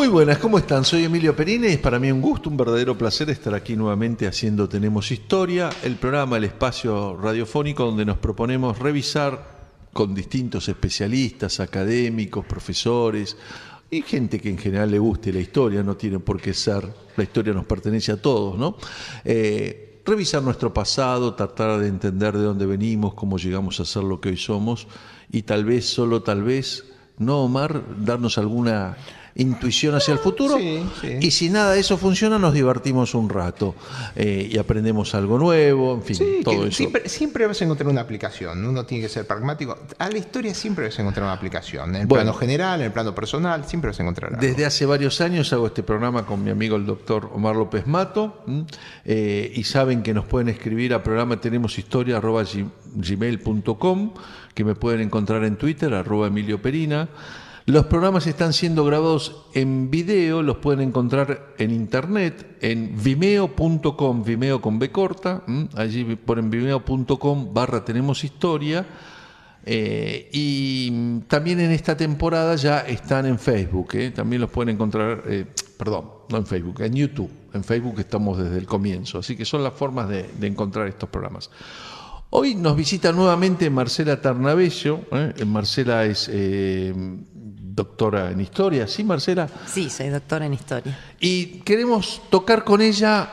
Muy buenas, ¿cómo están? Soy Emilio Perini y es para mí un gusto, un verdadero placer estar aquí nuevamente haciendo Tenemos Historia, el programa, el espacio radiofónico donde nos proponemos revisar con distintos especialistas, académicos, profesores y gente que en general le guste la historia, no tiene por qué ser, la historia nos pertenece a todos, ¿no? Revisar nuestro pasado, tratar de entender de dónde venimos, cómo llegamos a ser lo que hoy somos y tal vez, solo tal vez, ¿no, Omar? Darnos alguna intuición hacia el futuro. Sí. Y si nada de eso funciona, nos divertimos un rato y aprendemos algo nuevo, en fin, Sí, todo eso. siempre vas a encontrar una aplicación. Uno tiene que ser pragmático. A la historia siempre vas a encontrar una aplicación. En el plano general, en el plano personal, siempre vas a encontrar algo. Desde hace varios años hago este programa con mi amigo el doctor Omar López Mato, y saben que nos pueden escribir a programa tenemoshistoria@gmail.com, que me pueden encontrar en Twitter, @Emilio Perina. Los programas están siendo grabados en video, los pueden encontrar en internet, en vimeo.com, Vimeo con B corta, allí ponen vimeo.com/tenemoshistoria, y también en esta temporada ya están en Facebook, también los pueden encontrar, no en Facebook, en YouTube. En Facebook estamos desde el comienzo, así que son las formas de encontrar estos programas. Hoy nos visita nuevamente Marcela Tarnabello. Marcela es doctora en historia, ¿sí, Marcela? Sí, soy doctora en historia. Y queremos tocar con ella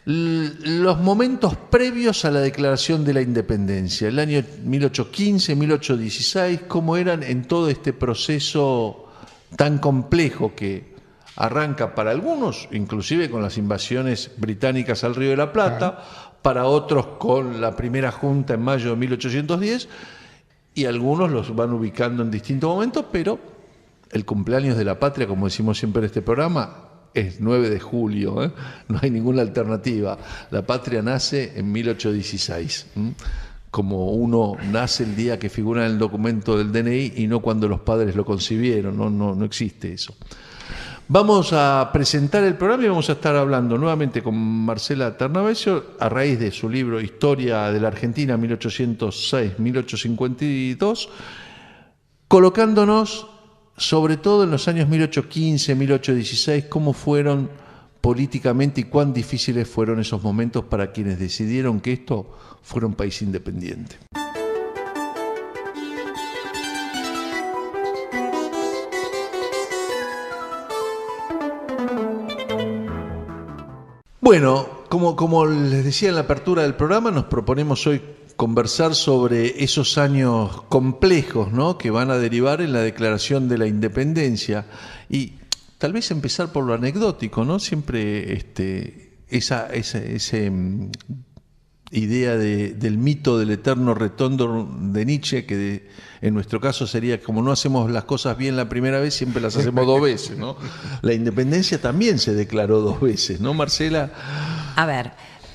los momentos previos a la declaración de la independencia, el año 1815, 1816, cómo eran en todo este proceso tan complejo que arranca para algunos, inclusive con las invasiones británicas al Río de la Plata, para otros con la primera junta en mayo de 1810, y algunos los van ubicando en distintos momentos, pero el cumpleaños de la patria, como decimos siempre en este programa, es 9 de julio, no hay ninguna alternativa. La patria nace en 1816, como uno nace el día que figura en el documento del DNI y no cuando los padres lo concibieron, no existe eso. Vamos a presentar el programa y vamos a estar hablando nuevamente con Marcela Tarnabello a raíz de su libro Historia de la Argentina 1806-1852, colocándonos sobre todo en los años 1815, 1816, cómo fueron políticamente y cuán difíciles fueron esos momentos para quienes decidieron que esto fuera un país independiente. Bueno, como les decía en la apertura del programa, nos proponemos hoy conversar sobre esos años complejos, ¿no?, que van a derivar en la declaración de la independencia y tal vez empezar por lo anecdótico, ¿no? Siempre esa idea del mito del eterno retorno de Nietzsche, que en nuestro caso sería como no hacemos las cosas bien la primera vez, siempre las hacemos dos veces, ¿no? La independencia también se declaró dos veces, ¿no, Marcela? A ver,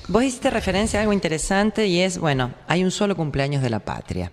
vos hiciste referencia a algo interesante y es, hay un solo cumpleaños de la patria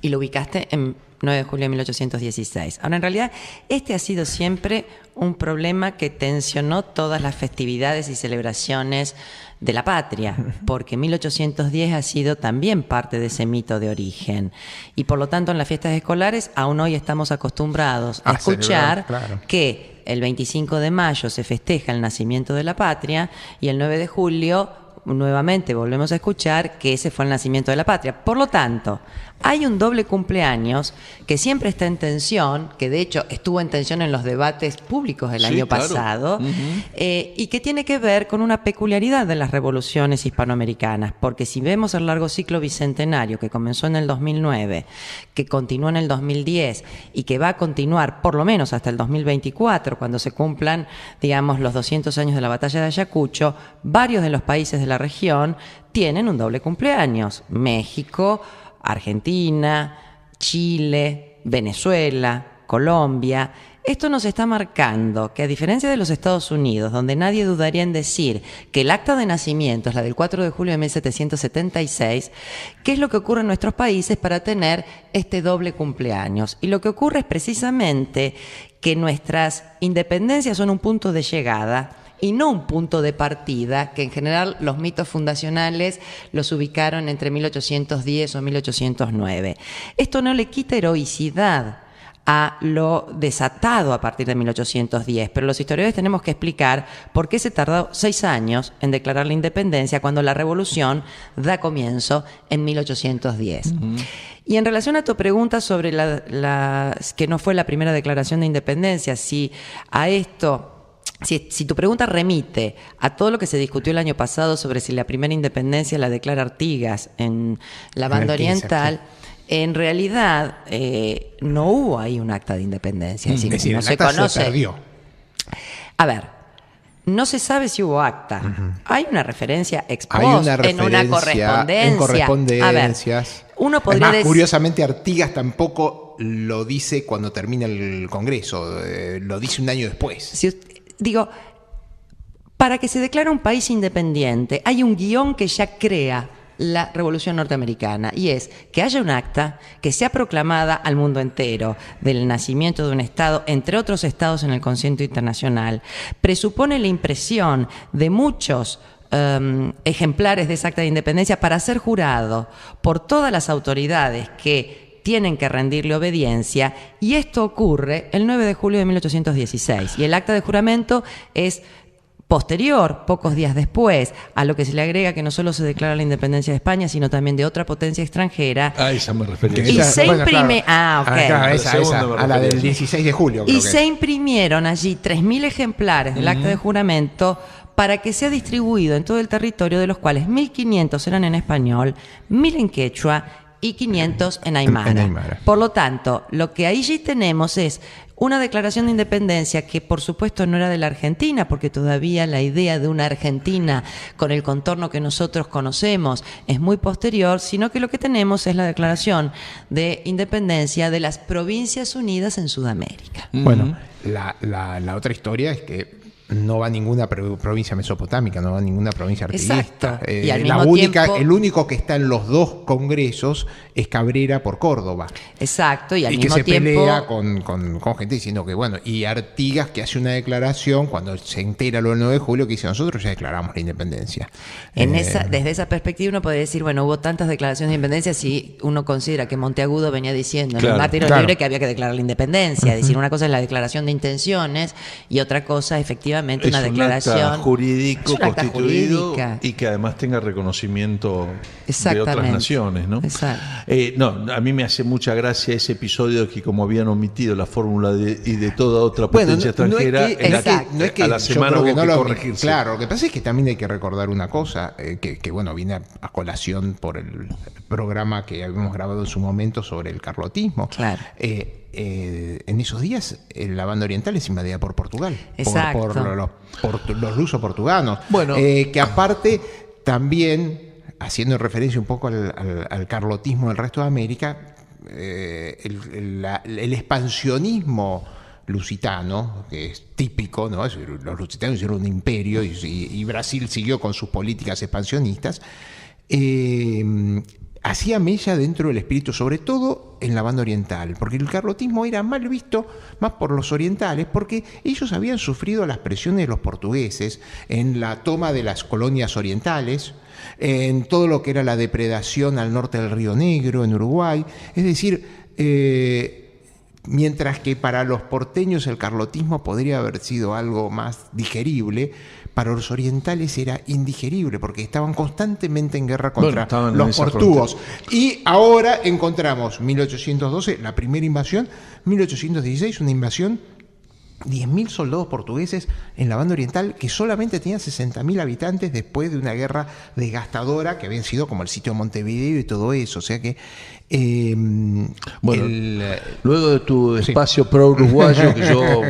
y lo ubicaste en 9 de julio de 1816. Ahora, en realidad, este ha sido siempre un problema que tensionó todas las festividades y celebraciones de la patria, porque 1810 ha sido también parte de ese mito de origen. Y por lo tanto, en las fiestas escolares, aún hoy estamos acostumbrados a escuchar que el 25 de mayo se festeja el nacimiento de la patria y el 9 de julio nuevamente volvemos a escuchar que ese fue el nacimiento de la patria. Por lo tanto, hay un doble cumpleaños que siempre está en tensión, que de hecho estuvo en tensión en los debates públicos del año pasado, y que tiene que ver con una peculiaridad de las revoluciones hispanoamericanas, porque si vemos el largo ciclo bicentenario que comenzó en el 2009, que continuó en el 2010 y que va a continuar por lo menos hasta el 2024, cuando se cumplan, digamos, los 200 años de la batalla de Ayacucho, varios de los países de la región tienen un doble cumpleaños. México, Argentina, Chile, Venezuela, Colombia. Esto nos está marcando que, a diferencia de los Estados Unidos, donde nadie dudaría en decir que el acta de nacimiento es la del 4 de julio de 1776, ¿qué es lo que ocurre en nuestros países para tener este doble cumpleaños? Y lo que ocurre es precisamente que nuestras independencias son un punto de llegada y no un punto de partida, que en general los mitos fundacionales los ubicaron entre 1810 o 1809. Esto no le quita heroicidad a lo desatado a partir de 1810. Pero los historiadores tenemos que explicar por qué se tardó 6 años en declarar la independencia cuando la revolución da comienzo en 1810. Y en relación a tu pregunta sobre que no fue la primera declaración de independencia, si tu pregunta remite a todo lo que se discutió el año pasado sobre si la primera independencia la declara Artigas en la banda oriental, en realidad no hubo ahí un acta de independencia. Es decir, no se conoce. Se perdió. A ver, no se sabe si hubo acta. Hay una referencia ex post en una correspondencia. En correspondencias. A ver, uno podría decir. Curiosamente, Artigas tampoco lo dice cuando termina el Congreso, lo dice un año después. Digo, para que se declare un país independiente, hay un guión que ya crea la Revolución Norteamericana, y es que haya un acta que sea proclamada al mundo entero del nacimiento de un Estado, entre otros estados en el concierto internacional, presupone la impresión de muchos ejemplares de esa acta de independencia para ser jurado por todas las autoridades que tienen que rendirle obediencia, y esto ocurre el 9 de julio de 1816, y el acta de juramento es posterior, pocos días después, a lo que se le agrega que no solo se declara la independencia de España, sino también de otra potencia extranjera. A esa me refería. Y se imprime... Claro, a la del 16 de julio. Y se imprimieron allí 3.000 ejemplares del acta de juramento para que sea distribuido en todo el territorio, de los cuales 1.500 eran en español, 1.000 en quechua y 500 en aymara. Por lo tanto, lo que allí tenemos es una declaración de independencia que por supuesto no era de la Argentina, porque todavía la idea de una Argentina con el contorno que nosotros conocemos es muy posterior, sino que lo que tenemos es la declaración de independencia de las Provincias Unidas en Sudamérica. Bueno, la otra historia es que no va ninguna provincia mesopotámica, no va ninguna provincia artiguista. Exacto. Y al mismo tiempo, el único que está en los dos congresos es Cabrera por Córdoba. Exacto, y al mismo tiempo que se pelea con gente diciendo que, bueno, y Artigas que hace una declaración cuando se entera lo del 9 de julio que dice: nosotros ya declaramos la independencia. Desde esa perspectiva uno puede decir, bueno, hubo tantas declaraciones de independencia si uno considera que Monteagudo venía diciendo en el Mártir Libre que había que declarar la independencia. Es decir, una cosa es la declaración de intenciones y otra cosa, efectivamente, es una declaración. Un acta jurídico es un acta constituido jurídica. Y que además tenga reconocimiento de otras naciones, ¿no? Exacto. No, a mí me hace mucha gracia ese episodio que, como habían omitido la fórmula y de toda otra potencia extranjera, a la semana hubo que corregirse. Claro, lo que pasa es que también hay que recordar una cosa, que bueno, viene a colación por el programa que habíamos grabado en su momento sobre el carlotismo. Claro. En esos días la banda oriental es invadida por Portugal. Exacto. Por los luso-portuganos. Bueno. Que aparte también, haciendo referencia un poco al carlotismo del resto de América, el expansionismo lusitano, que es típico, ¿no? Los lusitanos hicieron un imperio y Brasil siguió con sus políticas expansionistas. Hacía mella dentro del espíritu, sobre todo en la banda oriental, porque el carlotismo era mal visto más por los orientales, porque ellos habían sufrido las presiones de los portugueses en la toma de las colonias orientales, en todo lo que era la depredación al norte del Río Negro, en Uruguay. Es decir, mientras que para los porteños el carlotismo podría haber sido algo más digerible, para los orientales era indigerible, porque estaban constantemente en guerra contra los portugos. Y ahora encontramos 1812, la primera invasión, 1816, una invasión, 10.000 soldados portugueses en la banda oriental, que solamente tenía 60.000 habitantes después de una guerra desgastadora que habían sido como el sitio de Montevideo y todo eso. O sea que luego de tu espacio pro-uruguayo, que yo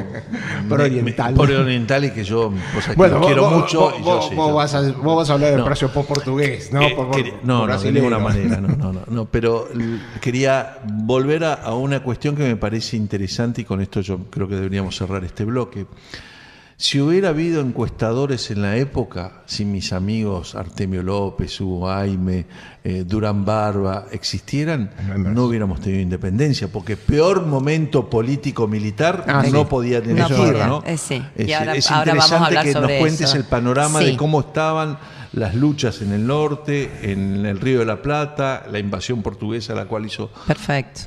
pro-oriental y que yo quiero mucho. Vos vas a hablar del espacio portugués, ¿no? No, de ninguna manera. No, pero quería volver a una cuestión que me parece interesante, y con esto yo creo que deberíamos cerrar este bloque. Si hubiera habido encuestadores en la época, si mis amigos Artemio López, Hugo Aime, Durán Barba existieran, no hubiéramos tenido independencia, porque peor momento político-militar no podía tener guerra, ¿no? Sí. Es ahora interesante vamos a hablar que nos cuentes eso. el panorama de cómo estaban las luchas en el norte, en el Río de la Plata, la invasión portuguesa a la cual hizo... Perfecto.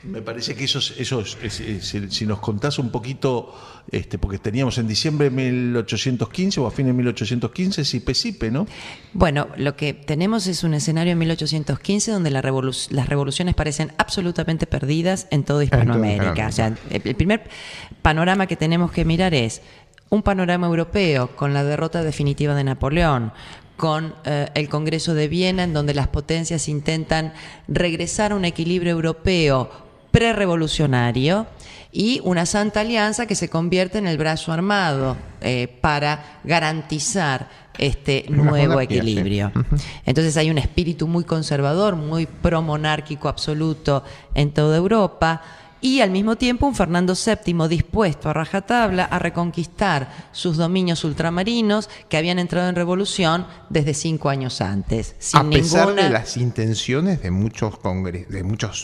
Me parece que eso si nos contás un poquito, porque teníamos en diciembre de 1815 o a fines de 1815, Sipe, ¿no? Bueno, lo que tenemos es un escenario en 1815 donde las revoluciones parecen absolutamente perdidas en toda Hispanoamérica. O sea, el primer panorama que tenemos que mirar es un panorama europeo con la derrota definitiva de Napoleón, con el Congreso de Viena, en donde las potencias intentan regresar a un equilibrio europeo prerevolucionario, y una Santa Alianza que se convierte en el brazo armado para garantizar este nuevo equilibrio. Entonces hay un espíritu muy conservador, muy promonárquico absoluto en toda Europa, y al mismo tiempo un Fernando VII dispuesto a rajatabla a reconquistar sus dominios ultramarinos que habían entrado en revolución desde 5 años antes. A pesar de las intenciones de muchos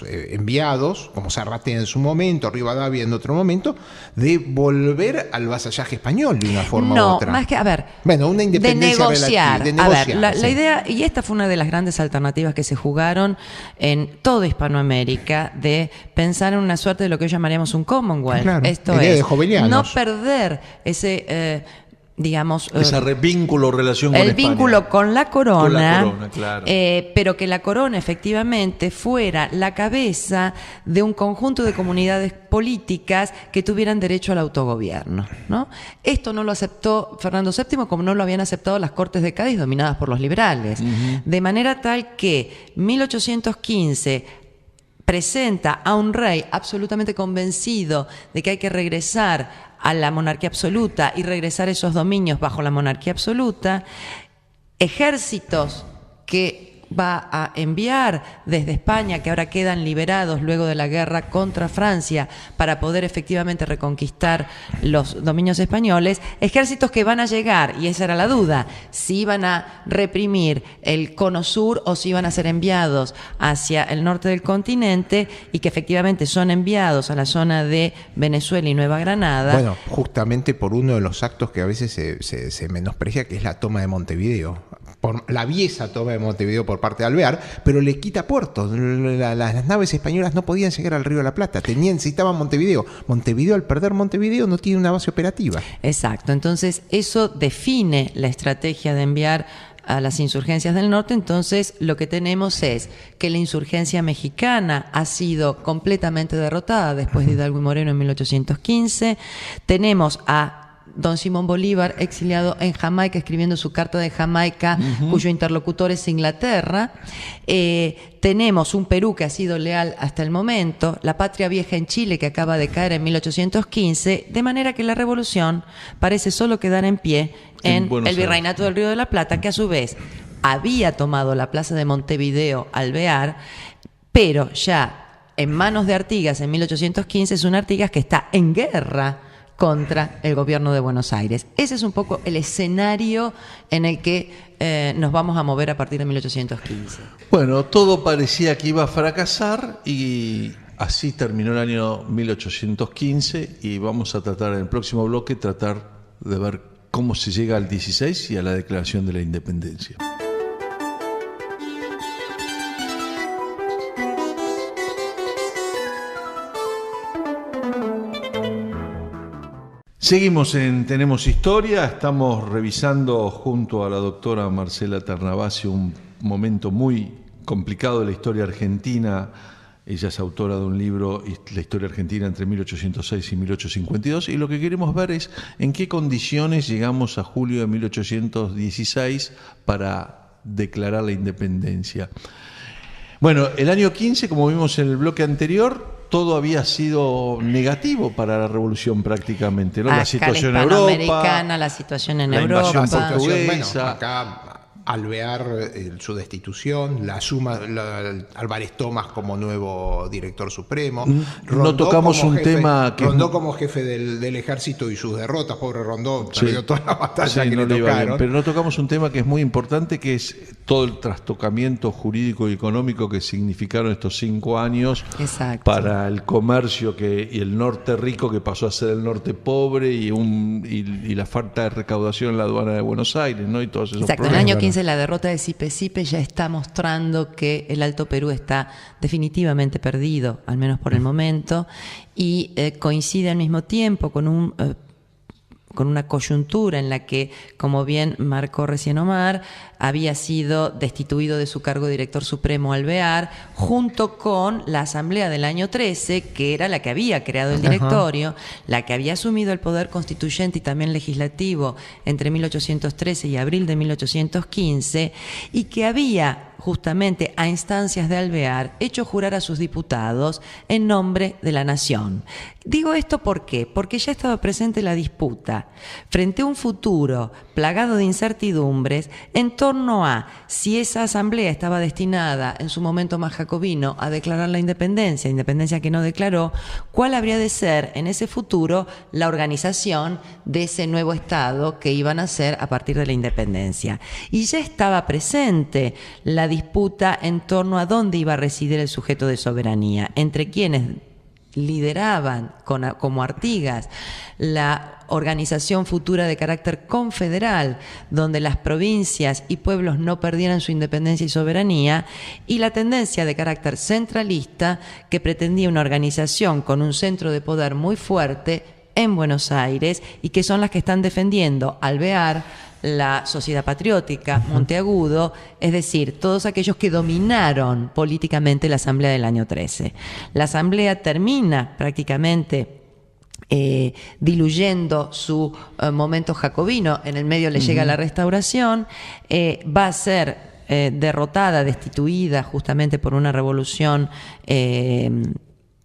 enviados, como Zarratea en su momento, Rivadavia en otro momento, de volver al vasallaje español de una forma u otra. No, más que, a ver, bueno, una independencia de negociar. relativa. A ver, la idea, y esta fue una de las grandes alternativas que se jugaron en toda Hispanoamérica, de pensar en una suerte de lo que hoy llamaríamos un Commonwealth. Claro, esto es, no perder ese, ese vínculo, relación con el España. Vínculo con la corona, claro. Pero que la corona efectivamente fuera la cabeza de un conjunto de comunidades políticas que tuvieran derecho al autogobierno, ¿no? Esto no lo aceptó Fernando VII, como no lo habían aceptado las Cortes de Cádiz, dominadas por los liberales. De manera tal que 1815 presenta a un rey absolutamente convencido de que hay que regresar a la monarquía absoluta y regresar esos dominios bajo la monarquía absoluta, ejércitos que va a enviar desde España, que ahora quedan liberados luego de la guerra contra Francia, para poder efectivamente reconquistar los dominios españoles, ejércitos que van a llegar, y esa era la duda, si iban a reprimir el cono sur o si iban a ser enviados hacia el norte del continente, y que efectivamente son enviados a la zona de Venezuela y Nueva Granada. Bueno, justamente por uno de los actos que a veces se menosprecia, que es la toma de Montevideo. Por la aviesa toma de Montevideo por parte de Alvear, pero le quita puertos. Las naves españolas no podían llegar al Río de la Plata, necesitaban Montevideo. Montevideo, al perder Montevideo, no tiene una base operativa. Exacto, entonces eso define la estrategia de enviar a las insurgencias del norte. Entonces lo que tenemos es que la insurgencia mexicana ha sido completamente derrotada después de Hidalgo y Moreno en 1815. Tenemos a don Simón Bolívar, exiliado en Jamaica, escribiendo su carta de Jamaica, cuyo interlocutor es Inglaterra. Tenemos un Perú que ha sido leal hasta el momento, la patria vieja en Chile, que acaba de caer en 1815, de manera que la revolución parece solo quedar en pie en el Virreinato del Río de la Plata, que a su vez había tomado la plaza de Montevideo, Alvear, pero ya en manos de Artigas en 1815 es un Artigas que está en guerra contra el gobierno de Buenos Aires. Ese es un poco el escenario en el que nos vamos a mover a partir de 1815. Bueno, todo parecía que iba a fracasar y así terminó el año 1815, y vamos a tratar en el próximo bloque de ver cómo se llega al 16 y a la declaración de la independencia. Seguimos en Tenemos Historia, estamos revisando junto a la doctora Marcela Ternavasio un momento muy complicado de la historia argentina. Ella es autora de un libro, La historia argentina entre 1806 y 1852, y lo que queremos ver es en qué condiciones llegamos a julio de 1816 para declarar la independencia. Bueno, el año 15, como vimos en el bloque anterior, todo había sido negativo para la revolución prácticamente, ¿no? La situación en Europa, la situación en la Europa, invasión portuguesa. Bueno, acá Alvear, su destitución, Álvarez Tomás como nuevo director supremo. No tocamos un tema que... Rondó como jefe del ejército y sus derrotas, pobre Rondó, perdió toda la batalla que le tocaron. Bien, pero no tocamos un tema que es muy importante, que es todo el trastocamiento jurídico y económico que significaron estos 5 años. Exacto. Para el comercio y el norte rico que pasó a ser el norte pobre, y la falta de recaudación en la aduana de Buenos Aires, ¿no? Y todos esos Exacto, problemas. en el año 15 parece la derrota de Sipe ya está mostrando que el Alto Perú está definitivamente perdido, al menos por el momento, y coincide al mismo tiempo con una coyuntura en la que, como bien marcó recién Omar, había sido destituido de su cargo de director supremo Alvear, junto con la Asamblea del año 13, que era la que había creado el directorio, la que había asumido el poder constituyente y también legislativo entre 1813 y abril de 1815, y que había justamente a instancias de Alvear hecho jurar a sus diputados en nombre de la nación. Digo esto ¿por qué? Porque ya estaba presente la disputa frente a un futuro plagado de incertidumbres en torno a si esa asamblea estaba destinada en su momento más jacobino a declarar la independencia que no declaró, cuál habría de ser en ese futuro la organización de ese nuevo Estado que iban a hacer a partir de la independencia. Y ya estaba presente la disputa en torno a dónde iba a residir el sujeto de soberanía, entre quienes lideraban como Artigas la organización futura de carácter confederal, donde las provincias y pueblos no perdieran su independencia y soberanía, y la tendencia de carácter centralista, que pretendía una organización con un centro de poder muy fuerte en Buenos Aires, y que son las que están defendiendo Alvear, la Sociedad Patriótica, Monteagudo, es decir, todos aquellos que dominaron políticamente la Asamblea del año 13. La Asamblea termina prácticamente diluyendo su momento jacobino, en el medio le llega la Restauración, va a ser derrotada, destituida justamente por una revolución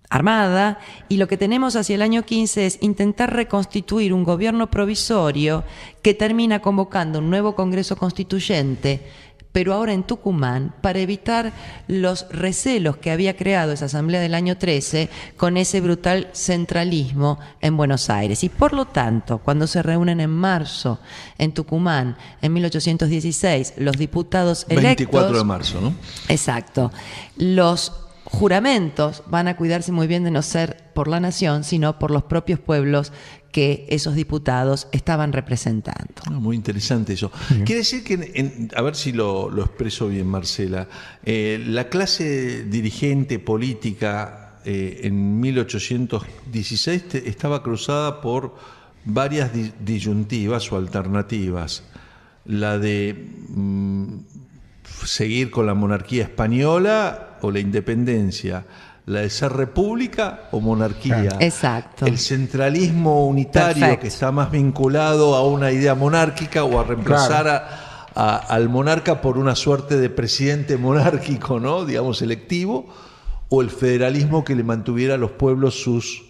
armada, y lo que tenemos hacia el año 15 es intentar reconstituir un gobierno provisorio que termina convocando un nuevo Congreso Constituyente, pero ahora en Tucumán, para evitar los recelos que había creado esa asamblea del año 13 con ese brutal centralismo en Buenos Aires. Y por lo tanto, cuando se reúnen en marzo en Tucumán, en 1816, los diputados electos... 24 de marzo, ¿no? Exacto. Los juramentos van a cuidarse muy bien de no ser por la nación, sino por los propios pueblos que esos diputados estaban representando. Muy interesante eso. Quiere decir que, a ver si lo expreso bien, Marcela, la clase dirigente política en 1816 estaba cruzada por varias disyuntivas o alternativas. La de seguir con la monarquía española o la independencia, la de ser república o monarquía. Exacto. El centralismo unitario. Perfecto. Que está más vinculado a una idea monárquica o a reemplazar al monarca por una suerte de presidente monárquico, ¿no? Digamos, electivo, o el federalismo que le mantuviera a los pueblos sus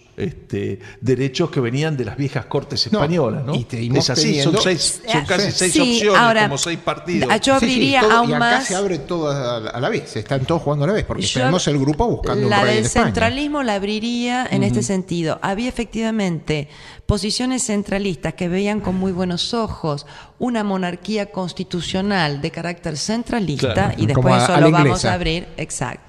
derechos que venían de las viejas cortes españolas, ¿no? Es así, son casi seis opciones, ahora, como 6 partidos. Yo abriría aún más. Y acá se abre todo a la vez, están todos jugando a la vez, porque tenemos el grupo buscando un rey en España. La del centralismo la abriría en este sentido. Había efectivamente posiciones centralistas que veían con muy buenos ojos una monarquía constitucional de carácter centralista, claro, y después eso lo vamos a abrir. Exacto.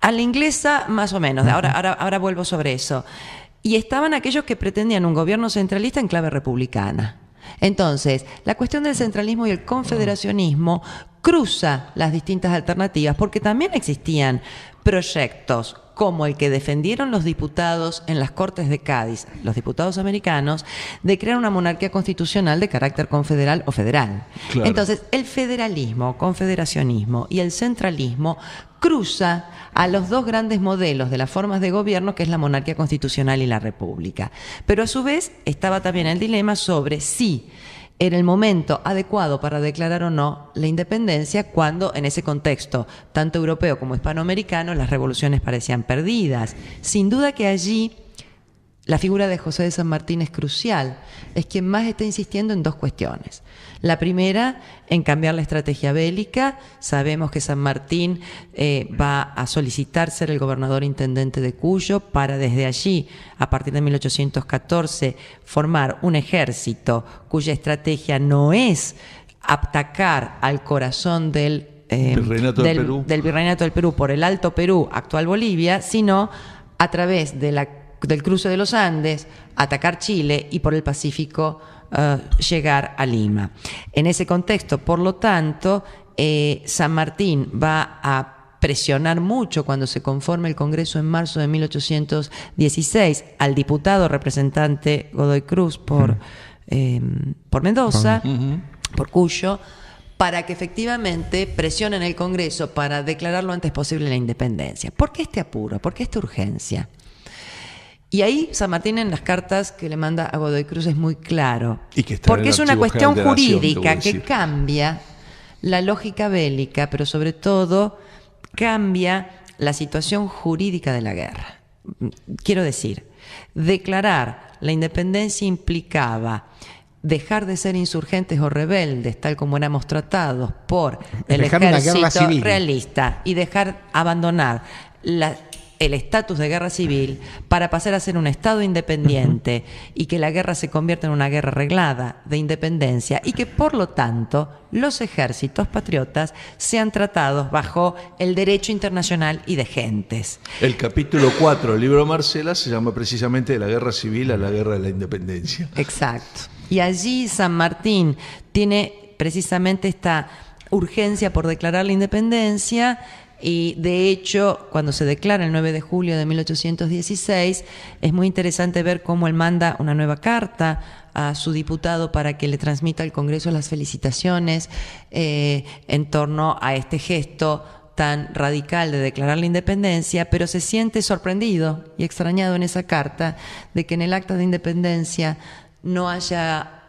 A la inglesa, más o menos. Ahora vuelvo sobre eso. Y estaban aquellos que pretendían un gobierno centralista en clave republicana. Entonces, la cuestión del centralismo y el confederacionismo cruza las distintas alternativas, porque también existían proyectos como el que defendieron los diputados en las Cortes de Cádiz, los diputados americanos, de crear una monarquía constitucional de carácter confederal o federal. Claro. Entonces, el federalismo, confederacionismo y el centralismo cruza a los dos grandes modelos de las formas de gobierno, que es la monarquía constitucional y la república. Pero a su vez estaba también el dilema sobre si era el momento adecuado para declarar o no la independencia, cuando en ese contexto, tanto europeo como hispanoamericano, las revoluciones parecían perdidas. Sin duda que allí la figura de José de San Martín es crucial, es quien más está insistiendo en dos cuestiones. La primera, en cambiar la estrategia bélica. Sabemos que San Martín va a solicitar ser el gobernador intendente de Cuyo para desde allí, a partir de 1814, formar un ejército cuya estrategia no es atacar al corazón del Virreinato del Perú por el Alto Perú, actual Bolivia, sino a través del cruce de los Andes, atacar Chile y por el Pacífico llegar a Lima. En ese contexto, por lo tanto, San Martín va a presionar mucho cuando se conforme el Congreso en marzo de 1816 al diputado representante Godoy Cruz por Mendoza, por Cuyo, para que efectivamente presionen el Congreso para declarar lo antes posible la independencia. ¿Por qué este apuro? ¿Por qué esta urgencia? Y ahí San Martín en las cartas que le manda a Godoy Cruz es muy claro. Y que está porque es una cuestión jurídica que decir. Cambia la lógica bélica, pero sobre todo cambia la situación jurídica de la guerra. Quiero decir, declarar la independencia implicaba dejar de ser insurgentes o rebeldes, tal como éramos tratados por el ejército realista, y abandonar el estatus de guerra civil para pasar a ser un Estado independiente y que la guerra se convierta en una guerra reglada de independencia y que por lo tanto los ejércitos patriotas sean tratados bajo el derecho internacional y de gentes. El capítulo 4 del libro Marcela se llama precisamente de la guerra civil a la guerra de la independencia. Exacto. Y allí San Martín tiene precisamente esta urgencia por declarar la independencia. Y de hecho, cuando se declara el 9 de julio de 1816, es muy interesante ver cómo él manda una nueva carta a su diputado para que le transmita al Congreso las felicitaciones en torno a este gesto tan radical de declarar la independencia, pero se siente sorprendido y extrañado en esa carta de que en el acta de independencia no haya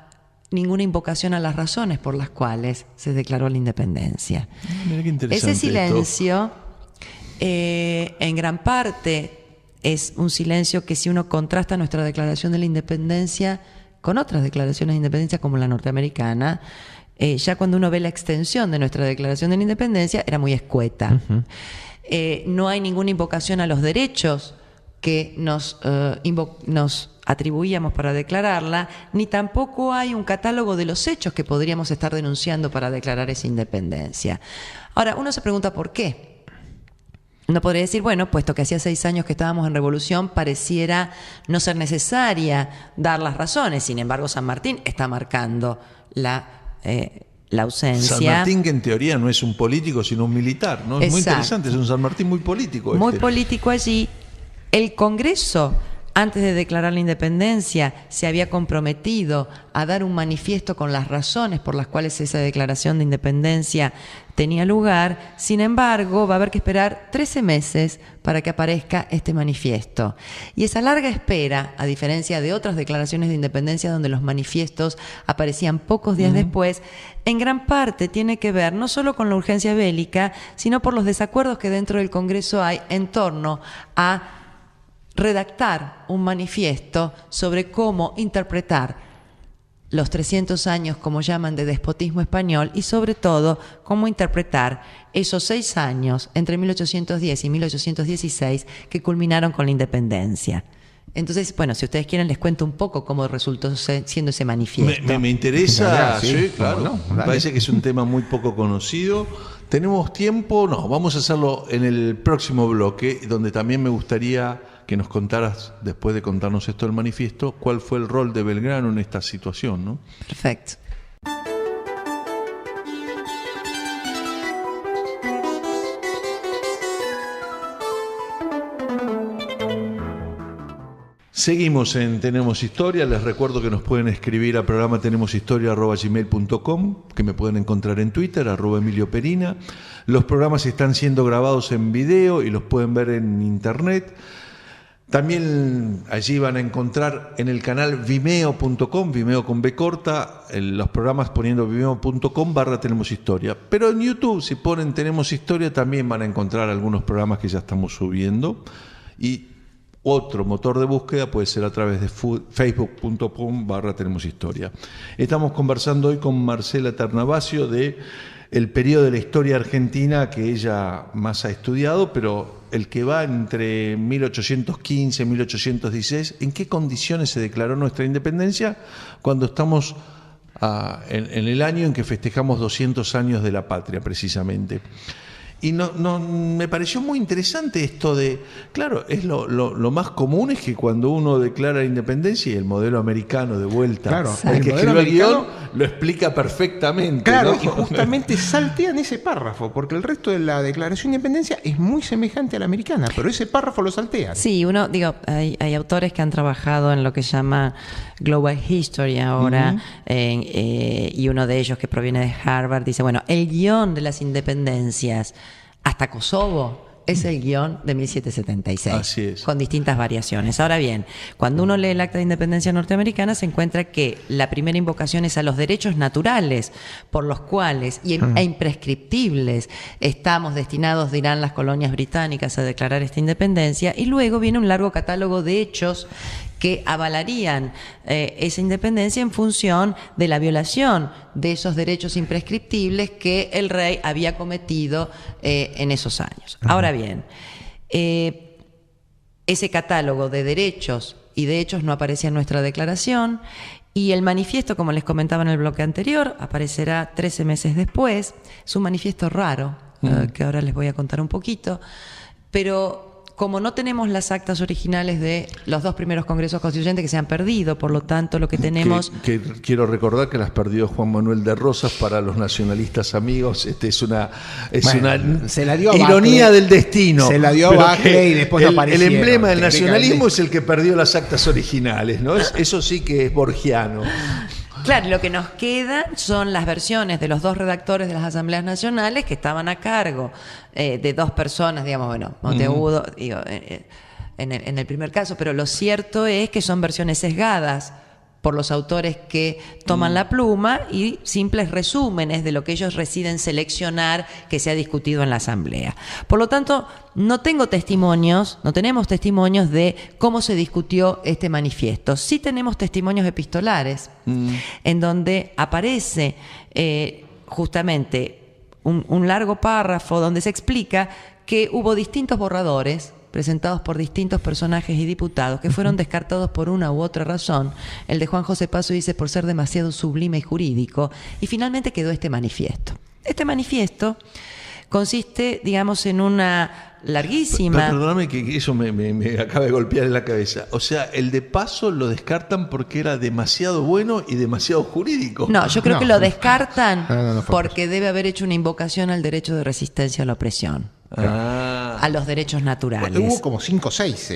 ninguna invocación a las razones por las cuales se declaró la independencia. Mira qué interesante. Ese silencio, en gran parte, es un silencio que si uno contrasta nuestra declaración de la independencia con otras declaraciones de independencia como la norteamericana, ya cuando uno ve la extensión de nuestra declaración de la independencia, era muy escueta. No hay ninguna invocación a los derechos que nos atribuíamos para declararla, ni tampoco hay un catálogo de los hechos que podríamos estar denunciando para declarar esa independencia. Ahora, uno se pregunta por qué. Uno podría decir, bueno, puesto que hacía 6 años que estábamos en revolución, pareciera no ser necesaria dar las razones. Sin embargo, San Martín está marcando la ausencia. San Martín, que en teoría no es un político, sino un militar, ¿no? Es muy interesante, es un San Martín muy político. Muy político allí. El Congreso, antes de declarar la independencia, se había comprometido a dar un manifiesto con las razones por las cuales esa declaración de independencia tenía lugar. Sin embargo, va a haber que esperar 13 meses para que aparezca este manifiesto. Y esa larga espera, a diferencia de otras declaraciones de independencia donde los manifiestos aparecían pocos días después, en gran parte tiene que ver no solo con la urgencia bélica, sino por los desacuerdos que dentro del Congreso hay en torno a redactar un manifiesto sobre cómo interpretar los 300 años, como llaman, de despotismo español y sobre todo cómo interpretar esos 6 años entre 1810 y 1816 que culminaron con la independencia. Entonces, bueno, si ustedes quieren les cuento un poco cómo resultó siendo ese manifiesto. Me interesa, sí, claro. No, me parece que es un tema muy poco conocido. ¿Tenemos tiempo? No, vamos a hacerlo en el próximo bloque, donde también me gustaría que nos contaras, después de contarnos esto del manifiesto, cuál fue el rol de Belgrano en esta situación, ¿no? Perfecto. Seguimos en Tenemos Historia. Les recuerdo que nos pueden escribir a programa tenemoshistoria@gmail.com, que me pueden encontrar en Twitter, @EmilioPerina. Los programas están siendo grabados en video y los pueden ver en internet. También allí van a encontrar en el canal vimeo.com, Vimeo con B corta, los programas poniendo vimeo.com/Tenemos Historia. Pero en YouTube, si ponen Tenemos Historia, también van a encontrar algunos programas que ya estamos subiendo. Y otro motor de búsqueda puede ser a través de facebook.com/Tenemos Historia. Estamos conversando hoy con Marcela Ternavasio de el periodo de la historia argentina que ella más ha estudiado, pero el que va entre 1815 y 1816. ¿En qué condiciones se declaró nuestra independencia cuando estamos en el año en que festejamos 200 años de la patria, precisamente? Y me pareció muy interesante esto de, claro, es lo más común es que cuando uno declara la independencia, y el modelo americano de vuelta, claro, el que escribió el guión lo explica perfectamente. Claro, ¿no? y justamente saltean ese párrafo, porque el resto de la Declaración de Independencia es muy semejante a la americana, pero ese párrafo lo saltean. Sí, hay autores que han trabajado en lo que se llama Global History ahora, y uno de ellos que proviene de Harvard dice, bueno, el guión de las independencias hasta Kosovo es el guión de 1776. Así es. Con distintas variaciones. Ahora bien, cuando uno lee el Acta de Independencia norteamericana se encuentra que la primera invocación es a los derechos naturales por los cuales e imprescriptibles estamos destinados, dirán las colonias británicas, a declarar esta independencia, y luego viene un largo catálogo de hechos que avalarían esa independencia en función de la violación de esos derechos imprescriptibles que el rey había cometido en esos años. Ahora bien, ese catálogo de derechos y de hechos no aparecía en nuestra declaración, y el manifiesto, como les comentaba en el bloque anterior, aparecerá 13 meses después. Es un manifiesto raro, que ahora les voy a contar un poquito, pero como no tenemos las actas originales de los dos primeros congresos constituyentes que se han perdido, por lo tanto lo que tenemos... Que quiero recordar que las perdió Juan Manuel de Rosas para los nacionalistas amigos. Se la dio a Buckley, ironía del destino. Se la dio a Buckley y después aparecieron. El emblema del nacionalismo es el que perdió las actas originales, ¿no? Eso sí que es borgiano. Claro, lo que nos queda son las versiones de los dos redactores de las asambleas nacionales que estaban a cargo de dos personas, digamos, bueno, Monteagudo, digo, en el primer caso, pero lo cierto es que son versiones sesgadas por los autores que toman la pluma y simples resúmenes de lo que ellos deciden seleccionar que se ha discutido en la asamblea. Por lo tanto, no tenemos testimonios de cómo se discutió este manifiesto. Sí tenemos testimonios epistolares en donde aparece justamente un largo párrafo donde se explica que hubo distintos borradores presentados por distintos personajes y diputados que fueron descartados por una u otra razón. El de Juan José Paso dice por ser demasiado sublime y jurídico, y finalmente quedó este manifiesto. Este manifiesto consiste, digamos, en una larguísima... Perdóname que eso me acaba de golpear en la cabeza. O sea, el de Paso lo descartan porque era demasiado bueno y demasiado jurídico. No, yo creo que lo descartan porque debe haber hecho una invocación al derecho de resistencia a la opresión. A los derechos naturales. Bueno, hubo como 5 o 6.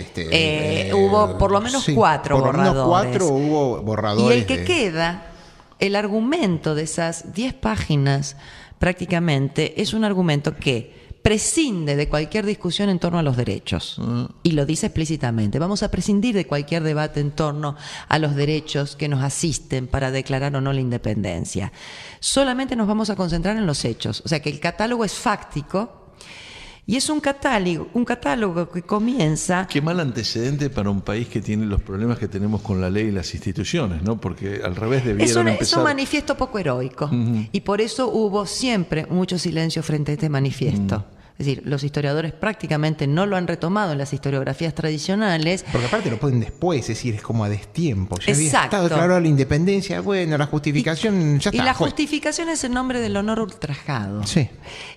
Hubo por lo menos 4 borradores. Por lo menos 4 hubo borradores. Y el que queda, el argumento de esas 10 páginas, prácticamente es un argumento que prescinde de cualquier discusión en torno a los derechos. Y lo dice explícitamente. Vamos a prescindir de cualquier debate en torno a los derechos que nos asisten para declarar o no la independencia. Solamente nos vamos a concentrar en los hechos. O sea que el catálogo es fáctico. Y es un catálogo que comienza... Qué mal antecedente para un país que tiene los problemas que tenemos con la ley y las instituciones, ¿no? Porque al revés debieron empezar... Es un manifiesto poco heroico. Y por eso hubo siempre mucho silencio frente a este manifiesto. Es decir, los historiadores prácticamente no lo han retomado en las historiografías tradicionales. Porque aparte lo ponen después, es decir, es como a destiempo. Ya había estado declarada la independencia, bueno, la justificación ya está. Y la justificación es en nombre del honor ultrajado. Sí.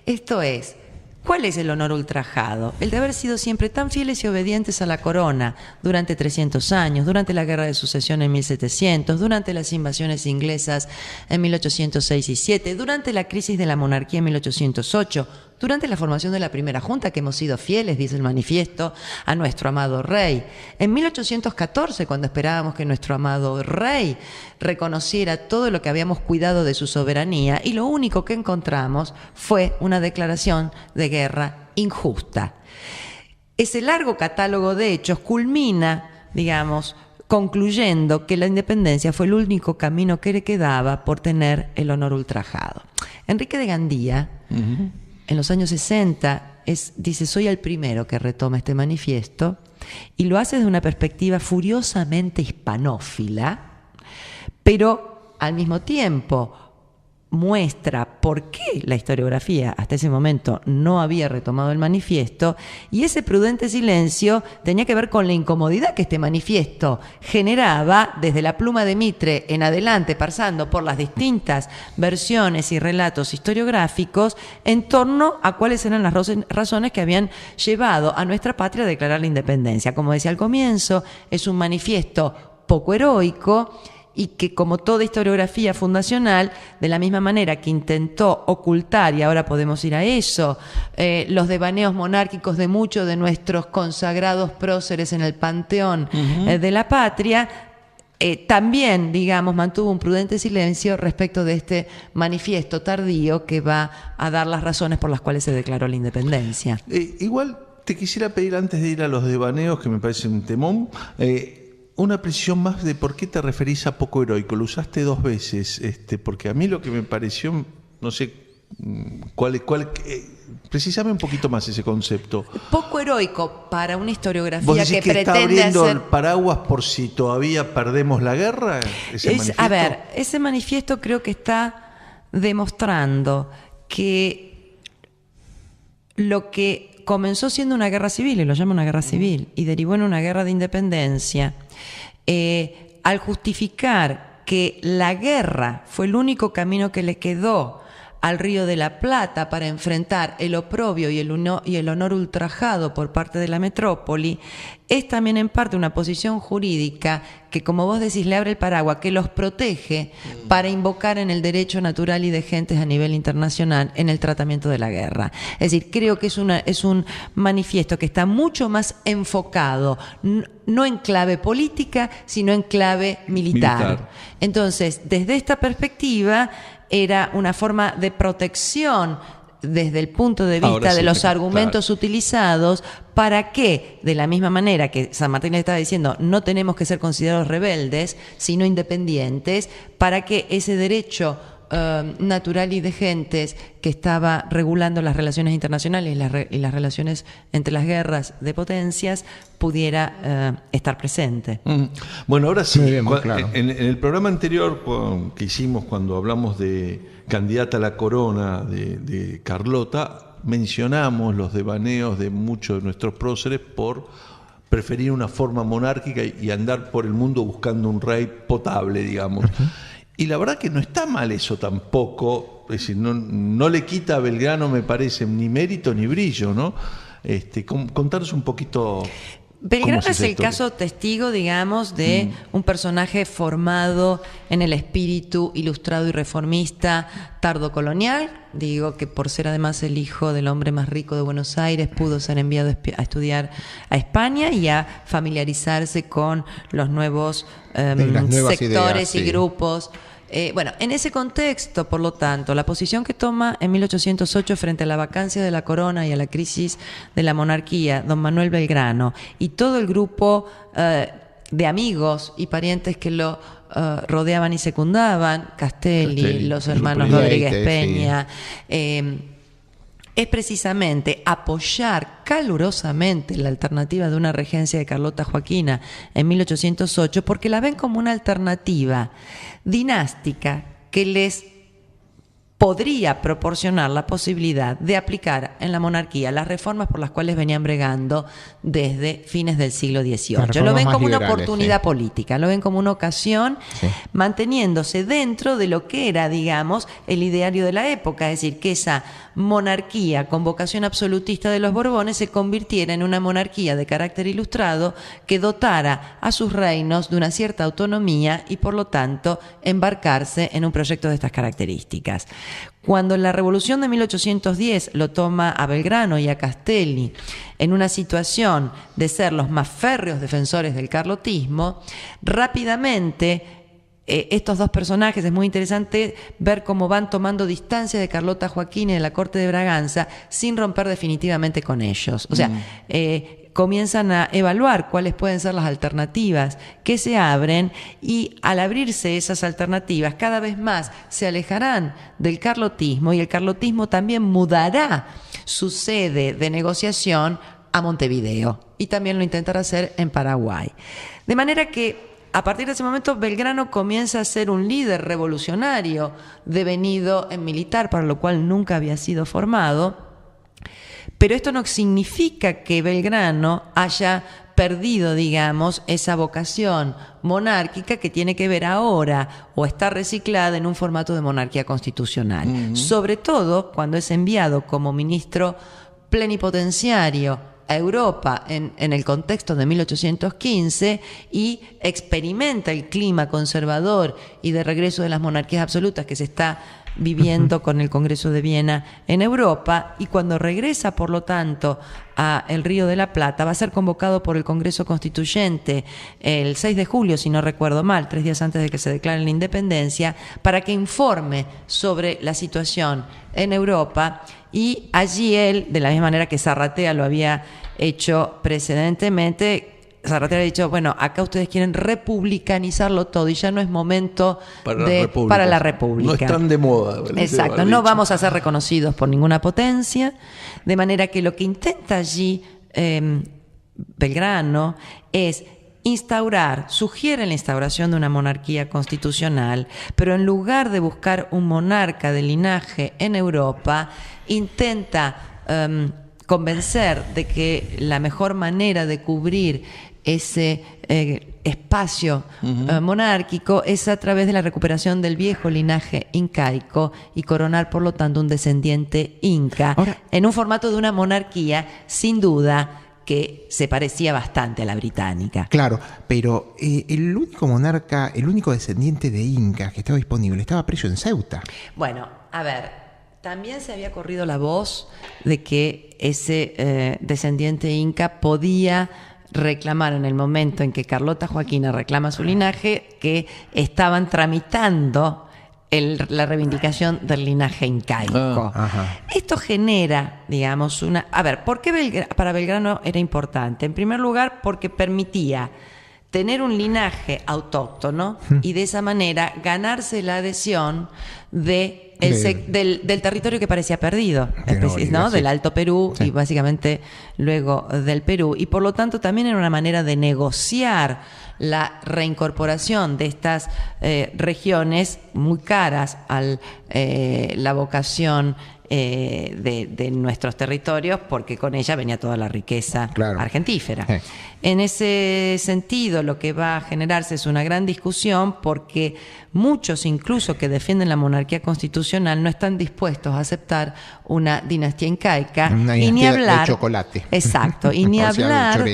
Esto es... ¿Cuál es el honor ultrajado? El de haber sido siempre tan fieles y obedientes a la corona durante 300 años, durante la Guerra de Sucesión en 1700, durante las invasiones inglesas en 1806 y 7, durante la crisis de la monarquía en 1808, durante la formación de la primera junta, que hemos sido fieles, dice el manifiesto, a nuestro amado rey. En 1814, cuando esperábamos que nuestro amado rey reconociera todo lo que habíamos cuidado de su soberanía, y lo único que encontramos fue una declaración de guerra injusta. Ese largo catálogo de hechos culmina, digamos, concluyendo que la independencia fue el único camino que le quedaba por tener el honor ultrajado. Enrique de Gandía, en los años 60, dice, soy el primero que retoma este manifiesto, y lo hace desde una perspectiva furiosamente hispanófila, pero al mismo tiempo muestra por qué la historiografía hasta ese momento no había retomado el manifiesto, y ese prudente silencio tenía que ver con la incomodidad que este manifiesto generaba desde la pluma de Mitre en adelante, pasando por las distintas versiones y relatos historiográficos en torno a cuáles eran las razones que habían llevado a nuestra patria a declarar la independencia. Como decía al comienzo, es un manifiesto poco heroico, y que, como toda historiografía fundacional, de la misma manera que intentó ocultar, y ahora podemos ir a eso, los devaneos monárquicos de muchos de nuestros consagrados próceres en el panteón de la patria, también, digamos, mantuvo un prudente silencio respecto de este manifiesto tardío que va a dar las razones por las cuales se declaró la independencia. Igual te quisiera pedir, antes de ir a los devaneos, que me parece un temón, una precisión más de por qué te referís a poco heroico. Lo usaste 2 veces, porque a mí lo que me pareció, no sé precisame un poquito más ese concepto. Poco heroico para una historiografía ¿Vos decís que pretende está abriendo hacer... el paraguas por si todavía perdemos la guerra? A ver, ese manifiesto creo que está demostrando que lo que comenzó siendo una guerra civil, y lo llama una guerra civil, y derivó en una guerra de independencia, al justificar que la guerra fue el único camino que le quedó al Río de la Plata para enfrentar el oprobio y el honor ultrajado por parte de la metrópoli, es también en parte una posición jurídica que, como vos decís, le abre el paraguas, que los protege para invocar en el derecho natural y de gentes a nivel internacional en el tratamiento de la guerra. Es decir, creo que es un manifiesto que está mucho más enfocado, no en clave política, sino en clave militar. Entonces, desde esta perspectiva, era una forma de protección desde el punto de vista de los argumentos utilizados, para que, de la misma manera que San Martín le estaba diciendo, no tenemos que ser considerados rebeldes, sino independientes, para que ese derecho natural y de gentes que estaba regulando las relaciones internacionales y las relaciones entre las guerras de potencias pudiera estar presente. Bueno, ahora sí, bien, claro. en el programa anterior que hicimos cuando hablamos de Candidata a la Corona de Carlota, mencionamos los devaneos de muchos de nuestros próceres por preferir una forma monárquica y andar por el mundo buscando un rey potable, digamos. Y la verdad que no está mal eso tampoco, es decir, no le quita a Belgrano, me parece, ni mérito ni brillo, ¿no? Contanos un poquito. Belgrano es el caso testigo, digamos, de un personaje formado en el espíritu ilustrado y reformista tardocolonial. Digo que por ser además el hijo del hombre más rico de Buenos Aires, pudo ser enviado a estudiar a España y a familiarizarse con los nuevos sectores y grupos. Bueno, en ese contexto, por lo tanto, la posición que toma en 1808 frente a la vacancia de la corona y a la crisis de la monarquía, don Manuel Belgrano, y todo el grupo de amigos y parientes que lo rodeaban y secundaban, Castelli, los hermanos Rodríguez Peña, es precisamente apoyar calurosamente la alternativa de una regencia de Carlota Joaquina en 1808, porque la ven como una alternativa dinástica que les podría proporcionar la posibilidad de aplicar en la monarquía las reformas por las cuales venían bregando desde fines del siglo XVIII. Lo ven como una oportunidad política, lo ven como una ocasión, manteniéndose dentro de lo que era, digamos, el ideario de la época, es decir, que esa monarquía con vocación absolutista de los Borbones se convirtiera en una monarquía de carácter ilustrado que dotara a sus reinos de una cierta autonomía y, por lo tanto, embarcarse en un proyecto de estas características. Cuando la Revolución de 1810 lo toma a Belgrano y a Castelli en una situación de ser los más férreos defensores del carlotismo, rápidamente estos dos personajes, es muy interesante ver cómo van tomando distancia de Carlota Joaquina y de la corte de Braganza sin romper definitivamente con ellos. O sea, comienzan a evaluar cuáles pueden ser las alternativas que se abren, y al abrirse esas alternativas cada vez más se alejarán del carlotismo, y el carlotismo también mudará su sede de negociación a Montevideo, y también lo intentará hacer en Paraguay. De manera que a partir de ese momento Belgrano comienza a ser un líder revolucionario devenido en militar, para lo cual nunca había sido formado. Pero esto no significa que Belgrano haya perdido, digamos, esa vocación monárquica que tiene que ver ahora o está reciclada en un formato de monarquía constitucional. Sobre todo cuando es enviado como ministro plenipotenciario a Europa en el contexto de 1815 y experimenta el clima conservador y de regreso de las monarquías absolutas que se está viviendo con el Congreso de Viena en Europa, y cuando regresa, por lo tanto, a el Río de la Plata, va a ser convocado por el Congreso Constituyente el 6 de julio, si no recuerdo mal, 3 días antes de que se declare la independencia, para que informe sobre la situación en Europa. Y allí él, de la misma manera que Zarratea lo había hecho precedentemente, Zarratea ha dicho, bueno, acá ustedes quieren republicanizarlo todo y ya no es momento para la república. No están de moda. Exacto, no vamos a ser reconocidos por ninguna potencia, de manera que lo que intenta allí Belgrano es sugiere la instauración de una monarquía constitucional, pero en lugar de buscar un monarca de linaje en Europa, intenta convencer de que la mejor manera de cubrir ese espacio monárquico es a través de la recuperación del viejo linaje incaico y coronar, por lo tanto, un descendiente inca. Ahora, en un formato de una monarquía, sin duda, que se parecía bastante a la británica. Claro, pero el único monarca, el único descendiente de incas que estaba disponible estaba preso en Ceuta. Bueno, a ver, también se había corrido la voz de que ese descendiente inca podía reclamar, en el momento en que Carlota Joaquina reclama su linaje, que estaban tramitando la reivindicación del linaje incaico. Esto genera, digamos, una... A ver, ¿por qué para Belgrano era importante? En primer lugar, porque permitía tener un linaje autóctono y de esa manera ganarse la adhesión del territorio que parecía perdido, ¿no? Del Alto Perú y básicamente luego del Perú. Y por lo tanto también era una manera de negociar la reincorporación de estas regiones muy caras a la vocación de nuestros territorios, porque con ella venía toda la riqueza argentífera. En ese sentido, lo que va a generarse es una gran discusión, porque muchos, incluso que defienden la monarquía constitucional, no están dispuestos a aceptar una dinastía incaica, y ni hablar de chocolate. Exacto, y ni hablar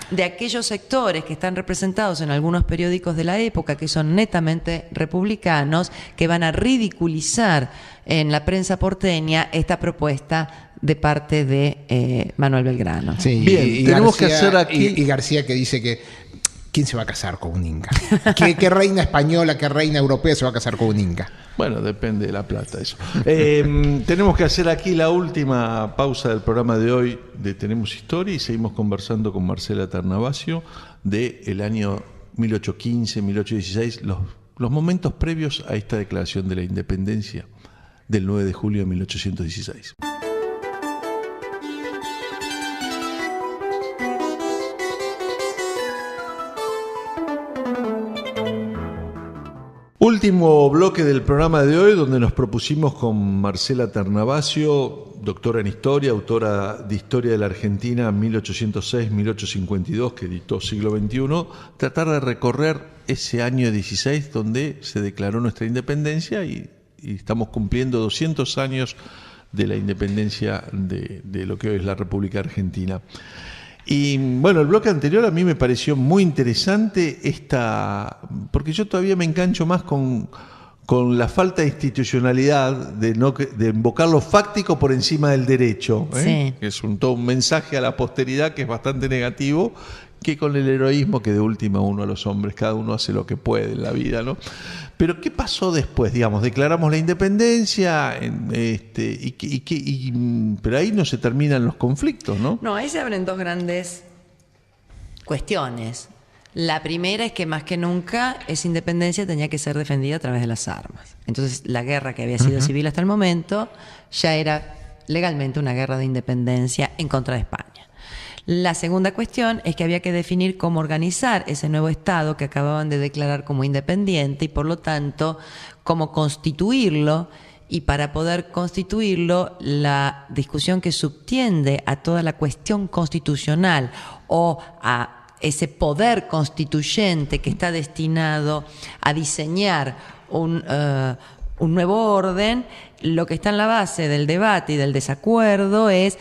de aquellos sectores que están representados en algunos periódicos de la época, que son netamente republicanos, que van a ridiculizar en la prensa porteña esta propuesta de parte de Manuel Belgrano. Sí, bien, tenemos que hacer aquí... Y García, que dice que ¿quién se va a casar con un inca? ¿Qué reina española, qué reina europea se va a casar con un inca? Bueno, depende de la plata eso. Tenemos que hacer aquí la última pausa del programa de hoy de Tenemos Historia y seguimos conversando con Marcela Ternavasio del año 1815, 1816, los momentos previos a esta declaración de la independencia del 9 de julio de 1816. Último bloque del programa de hoy, donde nos propusimos con Marcela Ternavasio, doctora en Historia, autora de Historia de la Argentina 1806-1852, que editó Siglo XXI, tratar de recorrer ese año 16 donde se declaró nuestra independencia y estamos cumpliendo 200 años de la independencia de lo que hoy es la República Argentina. Y bueno, el bloque anterior a mí me pareció muy interesante porque yo todavía me engancho más con la falta de institucionalidad, de invocar lo fáctico por encima del derecho, que es todo un mensaje a la posteridad que es bastante negativo, que con el heroísmo que de última uno a los hombres, cada uno hace lo que puede en la vida, ¿no? Pero ¿qué pasó después? Digamos, declaramos la independencia, pero ahí no se terminan los conflictos, ¿no? No, ahí se abren dos grandes cuestiones. La primera es que más que nunca esa independencia tenía que ser defendida a través de las armas. Entonces la guerra que había sido civil hasta el momento ya era legalmente una guerra de independencia en contra de España. La segunda cuestión es que había que definir cómo organizar ese nuevo Estado que acababan de declarar como independiente y por lo tanto cómo constituirlo. Y para poder constituirlo, la discusión que subtiende a toda la cuestión constitucional o a ese poder constituyente que está destinado a diseñar un nuevo orden, lo que está en la base del debate y del desacuerdo es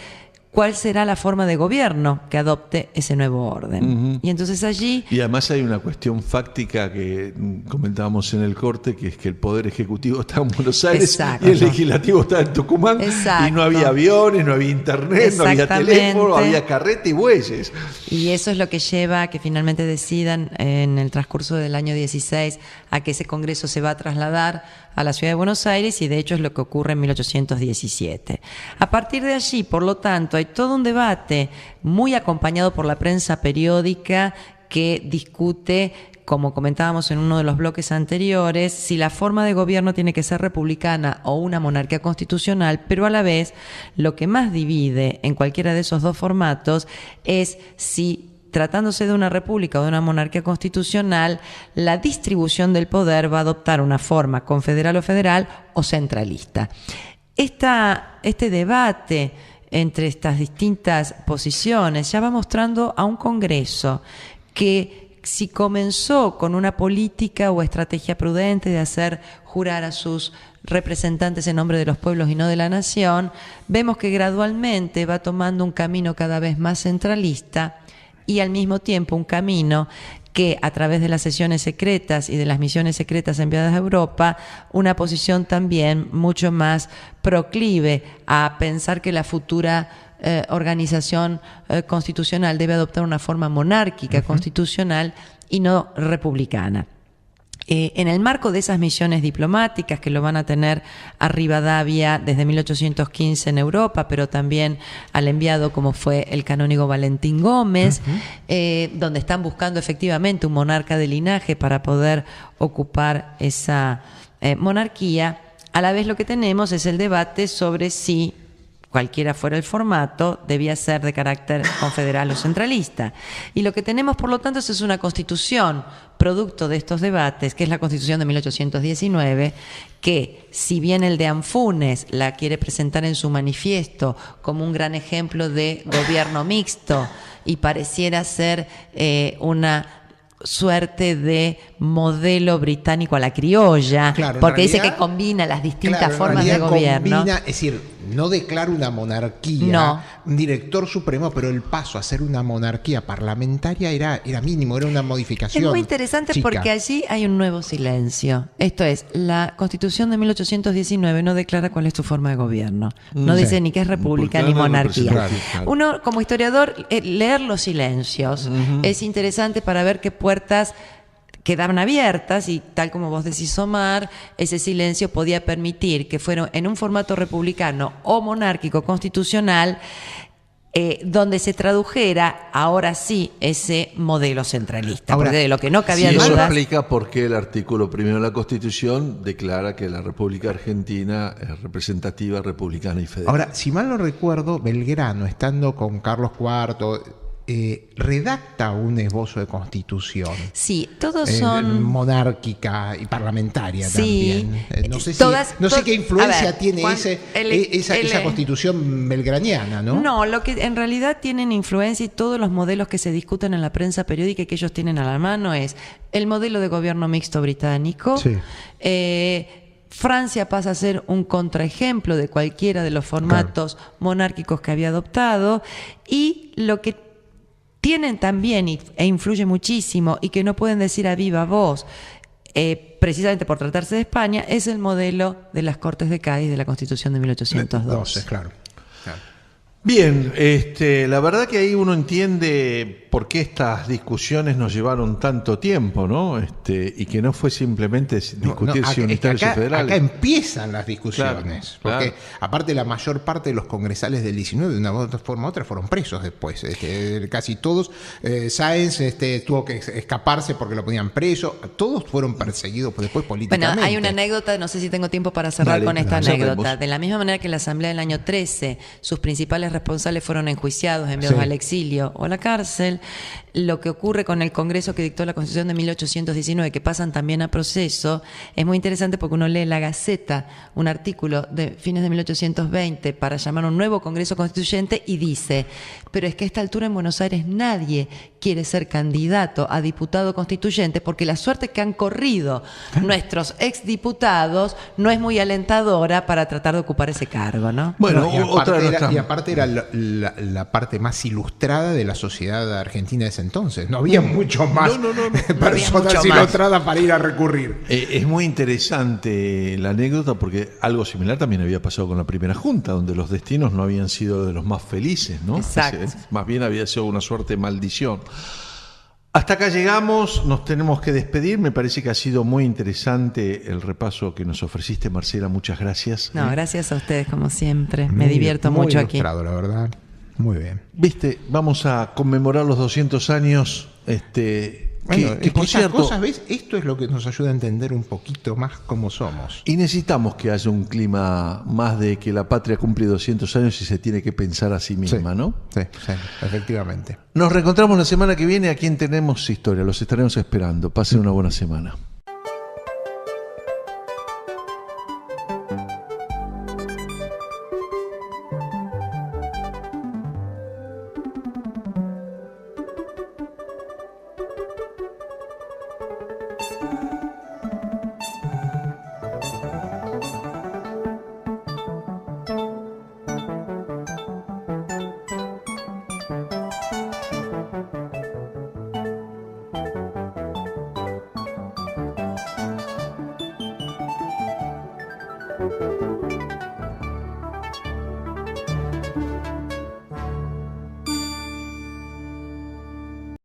cuál será la forma de gobierno que adopte ese nuevo orden. Y entonces allí... Y además hay una cuestión fáctica que comentábamos en el corte, que es que el Poder Ejecutivo está en Buenos Aires. Exacto. Y el Legislativo está en Tucumán. Exacto. Y no había aviones, no había internet, no había teléfono, había carreta y bueyes. Y eso es lo que lleva a que finalmente decidan en el transcurso del año 16 a que ese Congreso se va a trasladar a la ciudad de Buenos Aires y de hecho es lo que ocurre en 1817. A partir de allí, por lo tanto, hay todo un debate muy acompañado por la prensa periódica que discute, como comentábamos en uno de los bloques anteriores, si la forma de gobierno tiene que ser republicana o una monarquía constitucional, pero a la vez lo que más divide en cualquiera de esos dos formatos es si, tratándose de una república o de una monarquía constitucional, la distribución del poder va a adoptar una forma confederal o federal o centralista. Este debate entre estas distintas posiciones ya va mostrando a un Congreso que, si comenzó con una política o estrategia prudente de hacer jurar a sus representantes en nombre de los pueblos y no de la nación, vemos que gradualmente va tomando un camino cada vez más centralista y al mismo tiempo un camino que, a través de las sesiones secretas y de las misiones secretas enviadas a Europa, una posición también mucho más proclive a pensar que la futura organización constitucional debe adoptar una forma monárquica constitucional y no republicana. En el marco de esas misiones diplomáticas que lo van a tener a Rivadavia desde 1815 en Europa, pero también al enviado como fue el canónigo Valentín Gómez, donde están buscando efectivamente un monarca de linaje para poder ocupar esa monarquía, a la vez lo que tenemos es el debate sobre si, cualquiera fuera el formato, debía ser de carácter confederal o centralista. Y lo que tenemos, por lo tanto, es una constitución producto de estos debates, que es la Constitución de 1819, que, si bien el de Anfunes la quiere presentar en su manifiesto como un gran ejemplo de gobierno mixto y pareciera ser una suerte de modelo británico a la criolla, claro, porque realidad, dice que combina las distintas formas de gobierno. Combina, es decir, no declara una monarquía, un director supremo, pero el paso a ser una monarquía parlamentaria era mínimo, era una modificación. Es muy interesante chica, porque allí hay un nuevo silencio. Esto es, la Constitución de 1819 no declara cuál es su forma de gobierno. No dice ni que es república ni monarquía. Uno, como historiador, leer los silencios es interesante para ver qué puertas quedaban abiertas y, tal como vos decís, Omar, ese silencio podía permitir que fuera en un formato republicano o monárquico constitucional donde se tradujera ahora sí ese modelo centralista. Ahora, porque de lo que no cabía dudas... Eso explica por qué el artículo 1 de la Constitución declara que la República Argentina es representativa, republicana y federal. Ahora, si mal no recuerdo, Belgrano, estando con Carlos IV... redacta un esbozo de constitución. Sí, todos son... monárquica y parlamentaria también. No sé, no sé qué influencia tiene esa constitución belgraniana, ¿no? No, lo que en realidad tienen influencia y todos los modelos que se discuten en la prensa periódica y que ellos tienen a la mano es el modelo de gobierno mixto británico. Sí. Francia pasa a ser un contraejemplo de cualquiera de los formatos monárquicos que había adoptado, y lo que tienen también e influye muchísimo y que no pueden decir a viva voz, precisamente por tratarse de España, es el modelo de las Cortes de Cádiz de la Constitución de 1812. Claro. Bien, la verdad que ahí uno entiende por qué estas discusiones nos llevaron tanto tiempo, ¿no? Y que no fue simplemente discutir si unitarios o federales. Acá empiezan las discusiones, porque aparte la mayor parte de los congresales del 19, de una forma u otra, fueron presos después. Casi todos. Sáenz tuvo que escaparse porque lo ponían preso. Todos fueron perseguidos después políticamente. Bueno, hay una anécdota, no sé si tengo tiempo para cerrar con esta anécdota. De la misma manera que la Asamblea del año 13, sus principales responsables fueron enjuiciados, enviados Sí. al exilio o a la cárcel. Lo que ocurre con el Congreso que dictó la Constitución de 1819, que pasan también a proceso, es muy interesante porque uno lee en la Gaceta un artículo de fines de 1820 para llamar a un nuevo Congreso Constituyente y dice, pero es que a esta altura en Buenos Aires nadie quiere ser candidato a diputado constituyente porque la suerte que han corrido nuestros exdiputados no es muy alentadora para tratar de ocupar ese cargo, ¿no? Bueno, y aparte era la parte más ilustrada de la sociedad argentina de ese entonces. No había mucho más personas ilustradas para ir a recurrir. Es muy interesante la anécdota porque algo similar también había pasado con la primera junta, donde los destinos no habían sido de los más felices, ¿no? Exacto. Más bien había sido una suerte de maldición. Hasta acá llegamos, nos tenemos que despedir. Me parece que ha sido muy interesante el repaso que nos ofreciste, Marcela. Muchas gracias. No, gracias a ustedes, como siempre. Me divierto mucho aquí. La verdad. Muy bien. Viste, vamos a conmemorar los 200 años. Bueno, que por esas cierto, cosas, ¿ves? Esto es lo que nos ayuda a entender un poquito más cómo somos. y necesitamos que haya un clima más de que la patria cumple 200 años y se tiene que pensar a sí misma, ¿no? Sí, efectivamente. Nos reencontramos la semana que viene aquí en Tenemos Historia. Los estaremos esperando. Pasen una buena semana.